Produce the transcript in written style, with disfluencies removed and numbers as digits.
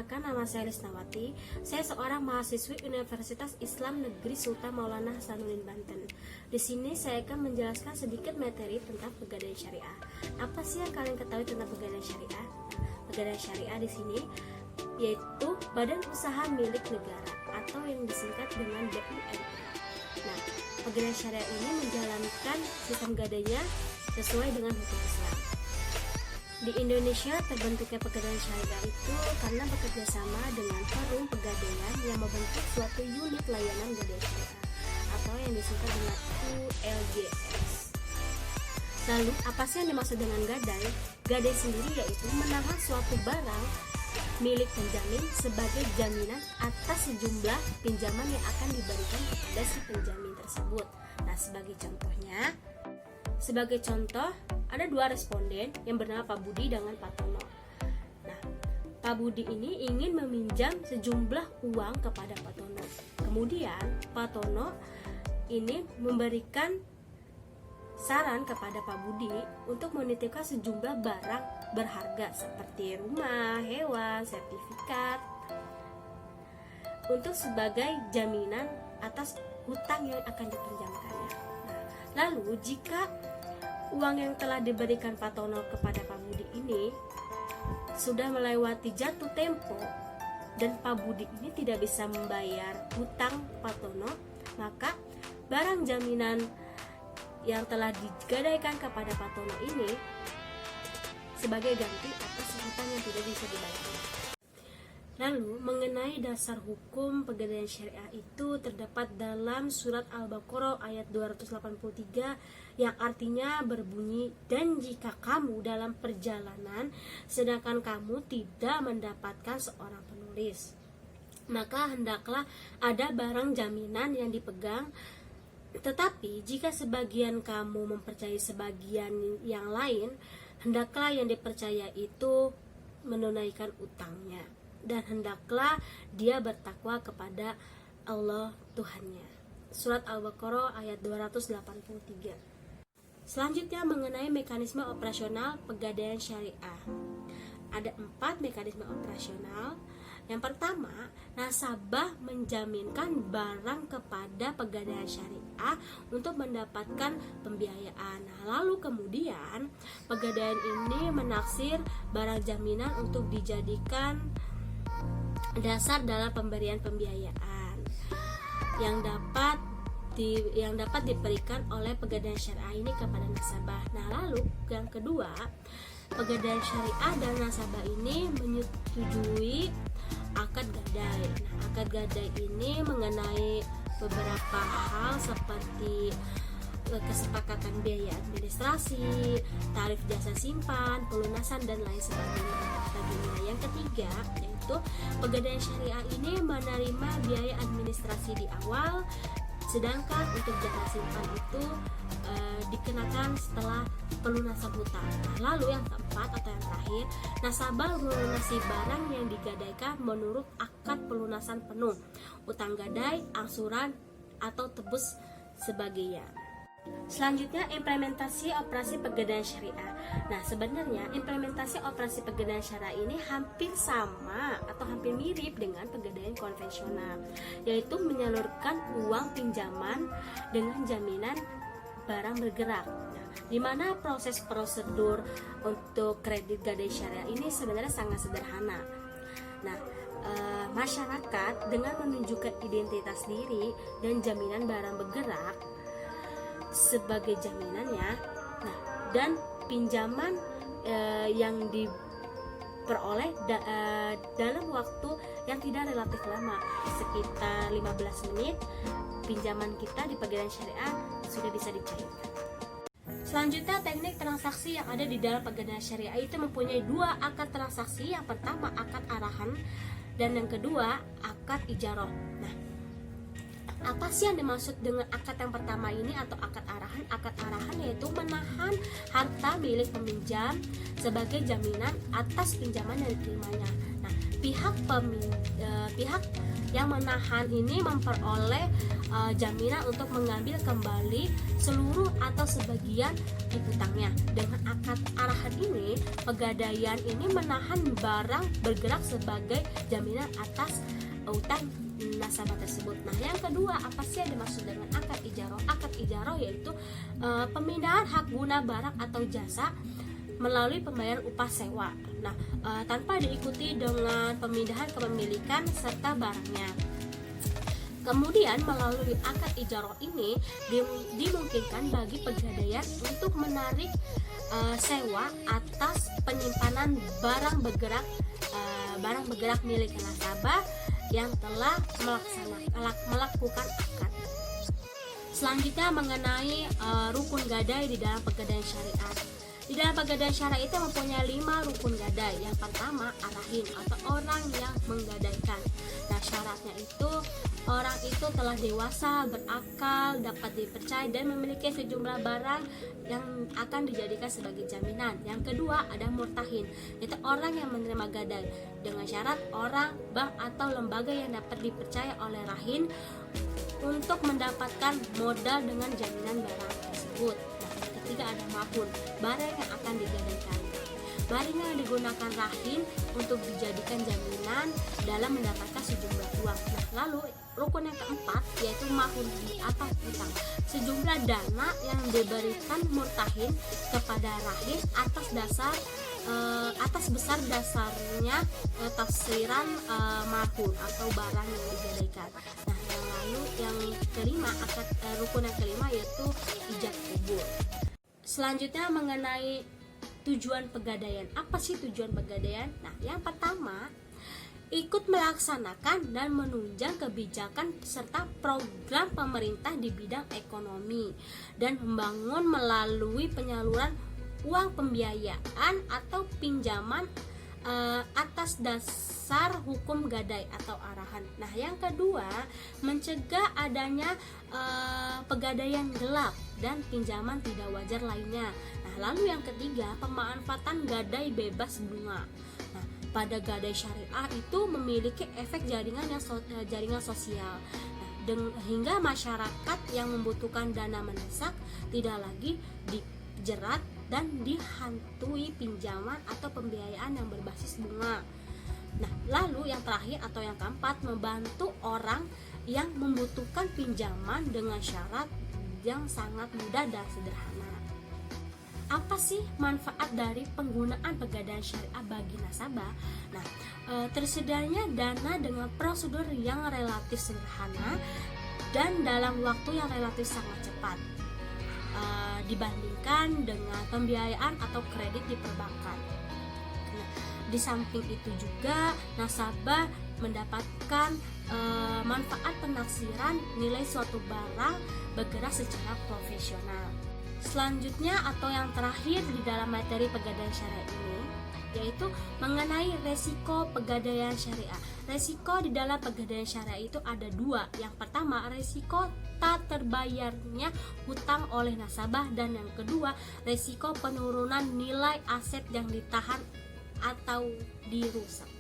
Perkenalkan, nama saya Lisnawati. Saya seorang mahasiswi Universitas Islam Negeri Sultan Maulana Hasanuddin Banten. Di sini saya akan menjelaskan sedikit materi tentang pegadaian syariah. Apa sih yang kalian ketahui tentang pegadaian syariah? Pegadaian syariah di sini yaitu badan usaha milik negara atau yang disingkat dengan BUMN. Nah, pegadaian syariah ini menjalankan sistem gadainya sesuai dengan hukum Islam. Di Indonesia terbentuknya pegadaian syariah itu karena bekerja sama dengan Forum Pegadaian yang membentuk suatu unit layanan gadai syariah atau yang disingkat dengan ULGS. Lalu, apa sih yang dimaksud dengan gadai? Gadai sendiri yaitu menahan suatu barang milik penjamin sebagai jaminan atas sejumlah pinjaman yang akan diberikan kepada si penjamin tersebut. Nah, sebagai contoh, ada dua responden yang bernama Pak Budi dengan Pak Tono. Nah, Pak Budi ini ingin meminjam sejumlah uang kepada Pak Tono. Kemudian Pak Tono ini memberikan saran kepada Pak Budi untuk menitipkan sejumlah barang berharga seperti rumah, hewan, sertifikat untuk sebagai jaminan atas hutang yang akan dipinjamkannya. Nah, lalu jika uang yang telah diberikan Pak Tono kepada Pak Budi ini sudah melewati jatuh tempo dan Pak Budi ini tidak bisa membayar hutang Pak Tono, maka barang jaminan yang telah digadaikan kepada Pak Tono ini sebagai ganti atas hutang yang tidak bisa dibayar. Lalu, mengenai dasar hukum pegadaian syariah itu terdapat dalam surat Al-Baqarah ayat 283 yang artinya berbunyi, dan jika kamu dalam perjalanan sedangkan kamu tidak mendapatkan seorang penulis, maka hendaklah ada barang jaminan yang dipegang. Tetapi jika sebagian kamu mempercayai sebagian yang lain, hendaklah yang dipercaya itu menunaikan utangnya, dan hendaklah dia bertakwa kepada Allah Tuhannya. Surat Al-Baqarah ayat 283. Selanjutnya mengenai mekanisme operasional pegadaian syariah. Ada 4 mekanisme operasional. Yang pertama, nasabah menjaminkan barang kepada pegadaian syariah untuk mendapatkan pembiayaan. Nah, lalu kemudian pegadaian ini menaksir barang jaminan untuk dijadikan dasar dalam pemberian pembiayaan yang dapat diberikan oleh pegadaian syariah ini kepada nasabah. Nah, lalu yang kedua, pegadaian syariah dan nasabah ini menyetujui akad gadai. Nah, akad gadai ini mengenai beberapa hal seperti kesepakatan biaya administrasi, tarif jasa simpan, pelunasan, dan lain sebagainya. Yang ketiga, yaitu pegadaian syariah ini menerima biaya administrasi di awal, sedangkan untuk jasa simpan itu dikenakan setelah pelunasan hutang. Nah, lalu yang keempat atau yang terakhir, nasabah melunasi barang yang digadaikan menurut akad pelunasan penuh, utang gadai, angsuran, atau tebus sebagainya. Selanjutnya, implementasi operasi pegadaian syariah. Nah, sebenarnya implementasi operasi pegadaian syariah ini hampir sama atau hampir mirip dengan pegadaian konvensional, yaitu menyalurkan uang pinjaman dengan jaminan barang bergerak. Nah, di mana proses prosedur untuk kredit gadai syariah ini sebenarnya sangat sederhana. Nah, masyarakat dengan menunjukkan identitas diri dan jaminan barang bergerak sebagai jaminannya, nah, dan pinjaman yang diperoleh dalam waktu yang tidak relatif lama, sekitar 15 menit, pinjaman kita di pegadaian syariah sudah bisa dicairkan. Selanjutnya, teknik transaksi yang ada di dalam pegadaian syariah itu mempunyai 2 akad transaksi. Yang pertama akad arahan dan yang kedua akad ijarah. Nah, apa sih yang dimaksud dengan akad yang pertama ini atau akad arahan? Akad arahan yaitu menahan harta milik peminjam sebagai jaminan atas pinjaman yang diterimanya. Nah, pihak yang menahan ini memperoleh jaminan untuk mengambil kembali seluruh atau sebagian di hutangnya. Dengan akad arahan ini, pegadaian ini menahan barang bergerak sebagai jaminan atas utang nasabah tersebut. Nah, yang kedua, apa sih yang dimaksud dengan akad ijaroh? Akad ijaroh yaitu pemindahan hak guna barang atau jasa melalui pembayaran upah sewa. Nah, tanpa diikuti dengan pemindahan kepemilikan serta barangnya. Kemudian melalui akad ijaroh ini dimungkinkan bagi pegadaian untuk menarik sewa atas penyimpanan barang bergerak milik nasabah yang telah melakukan akad. Selanjutnya mengenai rukun gadai di dalam pegadaian syariat. Di dalam pegadaian syariat itu mempunyai 5 rukun gadai. Yang pertama, arahin atau orang yang menggadaikan. Nah, syaratnya itu orang itu telah dewasa, berakal, dapat dipercaya dan memiliki sejumlah barang yang akan dijadikan sebagai jaminan. Yang kedua, ada murtahin, yaitu orang yang menerima gadai dengan syarat orang, bank atau lembaga yang dapat dipercaya oleh rahin untuk mendapatkan modal dengan jaminan barang tersebut. Ketiga, ada mahun, barang yang akan digadaikan. Barang yang digunakan rahin untuk dijadikan jaminan dalam mendapatkan sejumlah uang. Nah, lalu rukun yang keempat yaitu mahun atau utang, sejumlah dana yang diberikan murtahin kepada rahin atas besar dasarnya tafsiran mahun atau barang yang digadaikan. Nah, yang kelima, rukun yang kelima yaitu ijab kubur. Selanjutnya mengenai tujuan pegadaian. Apa sih tujuan pegadaian? Nah, yang pertama, ikut melaksanakan dan menunjang kebijakan serta program pemerintah di bidang ekonomi dan membangun melalui penyaluran uang pembiayaan atau pinjaman atas dasar hukum gadai atau arahan. Nah, yang kedua, mencegah adanya pegadaian gelap dan pinjaman tidak wajar lainnya. Nah, lalu yang ketiga, pemanfaatan gadai bebas bunga. Nah, pada gadai syariah itu memiliki efek jaringan sosial. Nah, hingga masyarakat yang membutuhkan dana mendesak tidak lagi dijerat dan dihantui pinjaman atau pembiayaan yang berbasis bunga. Nah, lalu yang terakhir atau yang keempat, membantu orang yang membutuhkan pinjaman dengan syarat yang sangat mudah dan sederhana. Apa sih manfaat dari penggunaan pegadaian syariah bagi nasabah? Nah, tersedianya dana dengan prosedur yang relatif sederhana dan dalam waktu yang relatif sangat cepat dibandingkan dengan pembiayaan atau kredit di perbankan. Nah, di samping itu juga nasabah mendapatkan manfaat penaksiran nilai suatu barang bergerak secara profesional. Selanjutnya atau yang terakhir di dalam materi pegadaian syariah ini yaitu mengenai resiko pegadaian syariah. Resiko di dalam pegadaian syariah itu ada 2. Yang pertama, resiko tak terbayarnya hutang oleh nasabah, dan yang kedua, resiko penurunan nilai aset yang ditahan atau dirusak.